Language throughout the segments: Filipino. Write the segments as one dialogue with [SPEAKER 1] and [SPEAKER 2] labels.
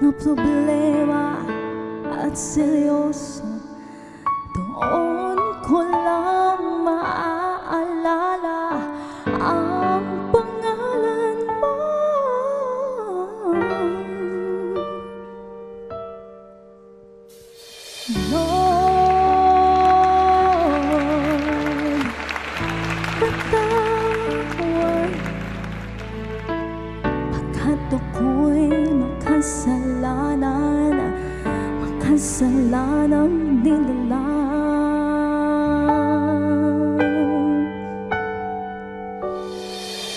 [SPEAKER 1] na problema at seryoso. Doon ko lang maaalala ang pangalan mo. Lord, patawad pagkat ako'y makasalanan, makasalanang nilalang.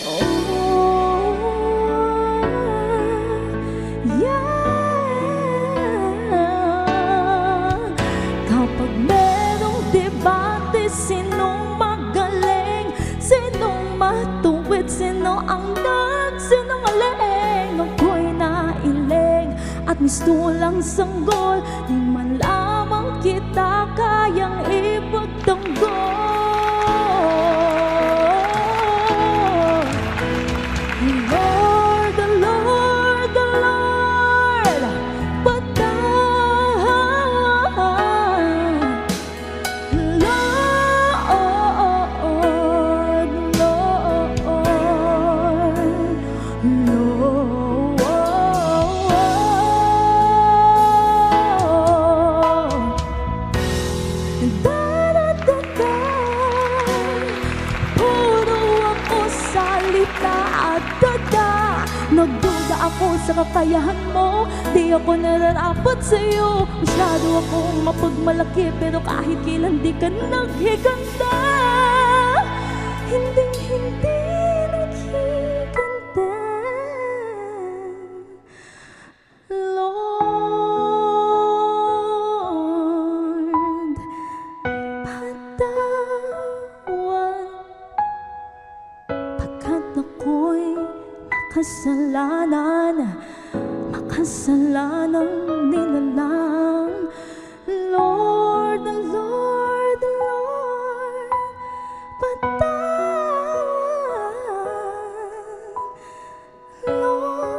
[SPEAKER 1] Oh, yeah. Kapag merong debate, sinong magaling, sinong matuwid, sino ang nagsinungaling, ako'y nailing at mistulang sanggol, di man lamang kita kayang ipagtanggol. Lord, the Lord, the Lord, patawad. Lord, Lord, da-da-da-da. Puro ako salita at dada. Nagduda ako sa kakayahan mo, di ako nararapat sa'yo. Masyado akong mapagmalaki, pero kahit kailan di ka naghiganda. Hindi naghiganda. Lord, patawad pagkat ako'y makasalanan, makasalanang nilalang. Lord, the Lord, the Lord, patawad. Lord,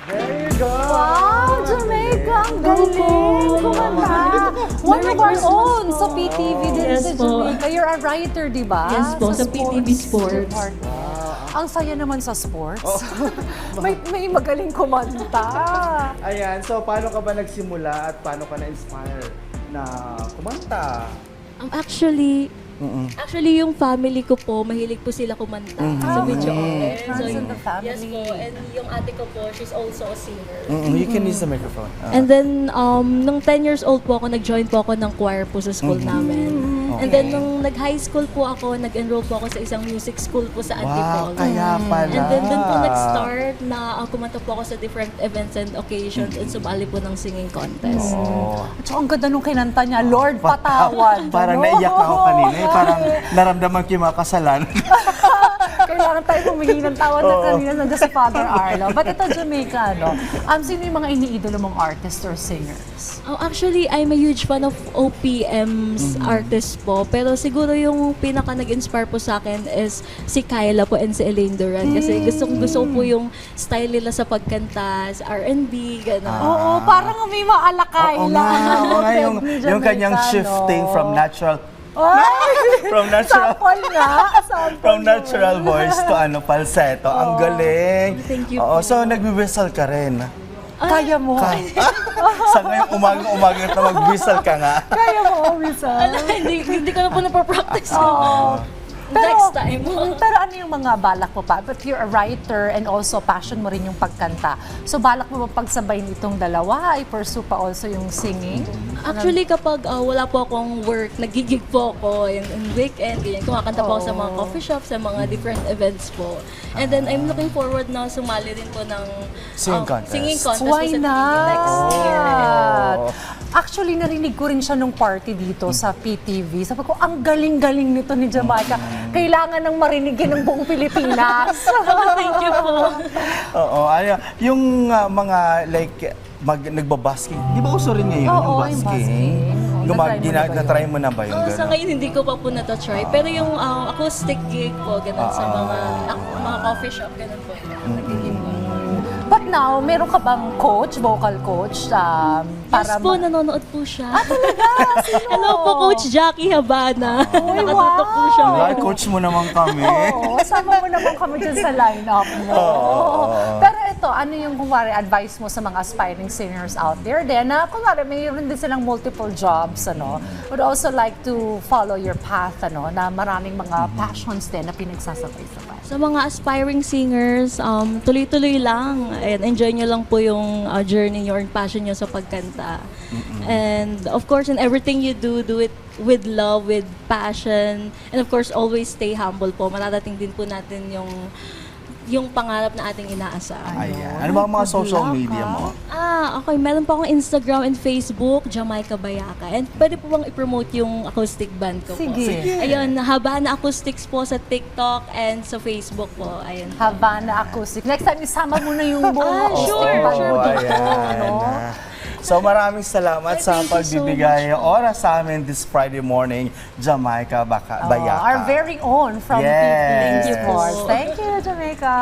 [SPEAKER 2] There you go!
[SPEAKER 3] Wow, Jamaica! Ang galing! Kumanta! One of our own sa PTV din
[SPEAKER 1] Yes
[SPEAKER 3] sa
[SPEAKER 1] po.
[SPEAKER 3] Jamaica. You're a writer, di ba?
[SPEAKER 1] Yes po, sa PTV Sports.
[SPEAKER 3] Ang saya naman sa sports. may magaling kumanta.
[SPEAKER 2] Ayan, so paano ka ba nagsimula at paano ka na-inspire na kumanta?
[SPEAKER 1] Actually, yung family ko po, mahilig po sila kumanta sa video.
[SPEAKER 3] Friends in the family.
[SPEAKER 1] Yes po, and yung ate ko po, she's also a singer.
[SPEAKER 2] You can use the microphone.
[SPEAKER 1] And then, nung 10 years old po ako, nag-join po ako ng choir po sa school namin. And then, nung nag-high school po ako, nag-enroll po ako sa isang music school po sa Antipolo.
[SPEAKER 2] Kaya pala.
[SPEAKER 1] And then, doon po nag-start na kumanta po ako sa different events and occasions and sumali po ng singing contest.
[SPEAKER 3] At saka ang ganda nung kinanta niya, Lord, patawad.
[SPEAKER 2] Parang
[SPEAKER 3] Ano?
[SPEAKER 2] naiyak na ako kanina. Parang naramdaman ko yung mga kasalanan.
[SPEAKER 3] Kailangan tayo humingi ng tawad na kanina nandiyan si Father Arlo. But ito, Jamaica, no? Sino yung mga iniidolo mong artists or singers?
[SPEAKER 1] Oh, actually, I'm a huge fan of OPM's artists po. Pero siguro yung pinaka nag-inspire po sa akin is si Kyla po and si Elaine Duran. Kasi gusto ko po yung style nila sa pagkanta, sa R&B, gano'n.
[SPEAKER 3] Oo, parang may maalakay
[SPEAKER 2] Oo nga, oo nga, yung kanyang shifting from natural from natural
[SPEAKER 3] Sample nga. Sample
[SPEAKER 2] from natural voice to falsetto. Ang galing.
[SPEAKER 1] Thank you
[SPEAKER 2] Oo,
[SPEAKER 1] po.
[SPEAKER 2] so nagwi-whistle ka rin.
[SPEAKER 3] Kaya mo.
[SPEAKER 2] Sa ngayong umaga na mag-whistle ka nga.
[SPEAKER 3] Kaya mo, Misa.
[SPEAKER 1] hindi ko na po napapractice.
[SPEAKER 3] Oo.
[SPEAKER 1] Next time.
[SPEAKER 3] Pero ano yung mga balak mo pa? But you're a writer and also passion mo rin yung pagkanta. So balak mo ba pagsabay nitong dalawa? I-pursue pa also yung singing?
[SPEAKER 1] Actually, kapag wala po akong work, nagigig po ako in weekend, ganyan. Kumakanta po ako sa mga coffee shops, sa mga different events po. And then, I'm looking forward na sumali rin po ng
[SPEAKER 2] Singing contest.
[SPEAKER 1] singing contest
[SPEAKER 3] Why
[SPEAKER 1] po sa
[SPEAKER 3] not?
[SPEAKER 1] PTV next year.
[SPEAKER 3] Actually, narinig ko rin siya nung party dito sa PTV. Sabi ko, ang galing-galing nito ni Jamaica. Kailangan nang marinigin ng buong Pilipinas.
[SPEAKER 1] Thank you po.
[SPEAKER 2] Oo, yung mga like nagbabasking. Di ba uso rin ngayon yung
[SPEAKER 3] Oo, yung
[SPEAKER 2] basking?
[SPEAKER 3] basking.
[SPEAKER 4] Na-try mo na ba yung
[SPEAKER 5] Sa
[SPEAKER 4] gano'n?
[SPEAKER 5] ngayon, hindi ko pa po na-try. Pero yung acoustic gig po, ganun sa mga coffee shop, ganun po. Nagiging po.
[SPEAKER 3] But now, meron ka bang coach, vocal coach?
[SPEAKER 5] Yes po, nanonood po siya.
[SPEAKER 3] Talaga? Sino?
[SPEAKER 5] Hello po, Coach Jackie Habana.
[SPEAKER 3] Uy,
[SPEAKER 5] Nakatutok po siya.
[SPEAKER 4] Ay, coach mo naman kami.
[SPEAKER 3] Oo, sama mo naman kami dyan sa lineup mo. Pero ito, ano yung kunwari advice mo sa mga aspiring singers out there din na kunwari mayroon din silang multiple jobs, ano, would also like to follow your path, ano, na maraming mga passions din na pinagsasabay-sabay.
[SPEAKER 5] Sa mga aspiring singers, tuloy-tuloy lang. And enjoy nyo lang po yung journey nyo or passion nyo sa pagkanta. And of course, in everything you do, do it with love, with passion. And of course, always stay humble po. Mararating din po natin yung pangarap na ating inaasahan.
[SPEAKER 4] Ayan. Ano ba ang mga social media mo?
[SPEAKER 5] Okay. Meron pa akong Instagram and Facebook, Jamaica Bayaka. And pwede po bang i-promote yung acoustic band ko po?
[SPEAKER 3] Sige.
[SPEAKER 5] Ayun, Habana Acoustics po sa TikTok and sa Facebook po. Ayun.
[SPEAKER 3] Havana Acoustic. Next time, isama mo na yung buong acoustic
[SPEAKER 5] sure,
[SPEAKER 3] band mo dito,
[SPEAKER 4] Ayan.
[SPEAKER 3] no?
[SPEAKER 4] So maraming salamat sa
[SPEAKER 5] Thank you so
[SPEAKER 4] pagbibigay oras sa amin this Friday morning, Jamaica Bayaka.
[SPEAKER 3] Our very own from
[SPEAKER 4] Yes.
[SPEAKER 3] PPV Sports. Thank you, Jamaica.